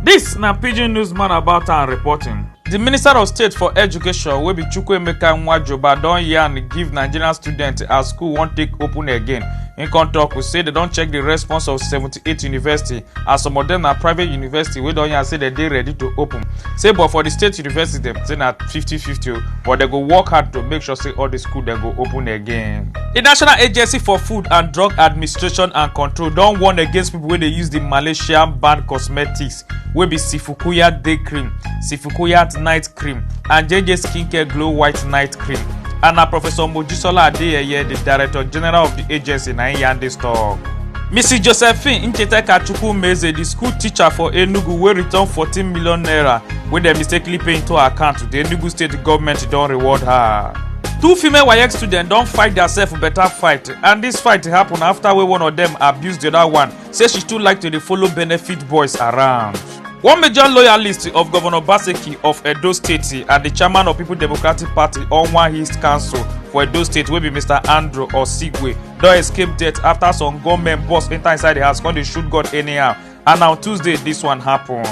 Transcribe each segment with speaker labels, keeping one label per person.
Speaker 1: This na Pidgin Newsman about and reporting. The Minister of State for Education wey be Chukwuemeka Nwajoba don yarn give Nigerian students as school won't take open again. In contact we say they don't check the response of 78 university as some of them are private university wey don yarn say they dey ready to open. Say but for the state university them say na 50-50 but they go work hard to make sure say all the school they go open again. The National Agency for Food and Drug Administration and Control don warn against people wey dey use the Malaysian banned cosmetics wey be Sifukuya Day Cream, Sifukuya Night Cream and JJ Skincare Glow White Night Cream. And na Professor Mojisola Adeyeye, the Director General of the agency, na yarn this talk. Mrs. Josephine Nketeka Chukwumeze, the school teacher for Enugu, wey return 14 million naira wey dem mistakenly pay into her account. The Enugu state government don reward her. Two female WAEC students don fight themselves better fight, and this fight happen after wey one of them abuse the other one, say she too like to dey follow benefit boys around. One major loyalist of Governor Baseki of Edo State and the chairman of People Democratic Party Onwa East Council for Edo State wey be Mr. Andrew Osigwe don escape death after some gunmen burst enter inside the house come dey shoot gun anyhow, and on Tuesday this one happen.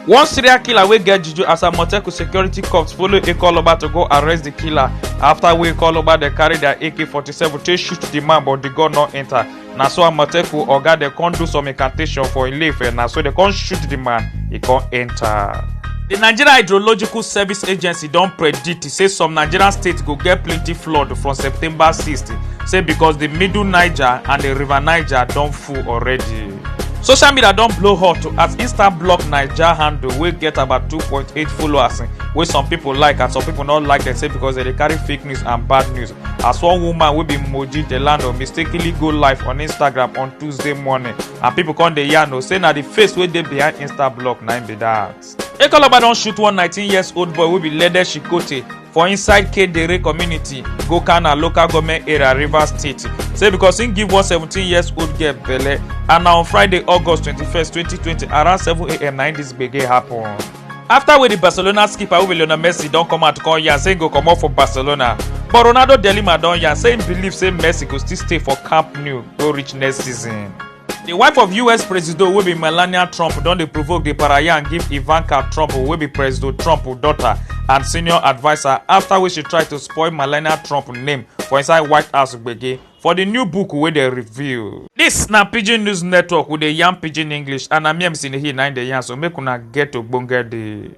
Speaker 1: One serial killer wey get juju as Amotekun security corps follow Ekoloba to go arrest the killer after wey Ekoloba dey carry their AK-47 to shoot the man but the gun no enter. Na so Amotekun oga dey come do some incantation for Ile-Ife, na so they come shoot the man, he come enter. The Nigeria Hydrological Service Agency don predict say some Nigerian states go get plenty flood from September 6th, say because the middle Niger and the river Niger don full already. Social media don blow hot as Insta block Naija handle wey get about 2.8 followers wey some people like and some people not like dem say because they dey carry fake news and bad news. As one woman wey be Moji Delano mistakenly go live on Instagram on Tuesday morning and people come dey yarn say na the face wey dey behind Insta block na im be that. Ekoloba don shoot one 19-year-old boy wey be Lede Shikote for inside Kedere community, Gokana local government area, Rivers State. Say because he give one 17-year-old girl belle, and now on Friday, August 21st, 2020, around 7 a.m. this begin happen. After wey the Barcelona skipper wey be Lionel Messi don come out to call yarn say he go comot for Barcelona, but Ronaldo de Lima don yarn say he believe say Messi go still stay for Camp Nou go reach next season. The wife of US President wey be Melania Trump don dey provoke the paraya and give Ivanka Trump wey be President Trump daughter and senior adviser after wey she try to spoil Melania Trump name for inside White House gbege for the new book wey dey review. This na Pidgin News Network with the yarn Pidgin English and I'm here na dey yarn, so make una get ogbonge day.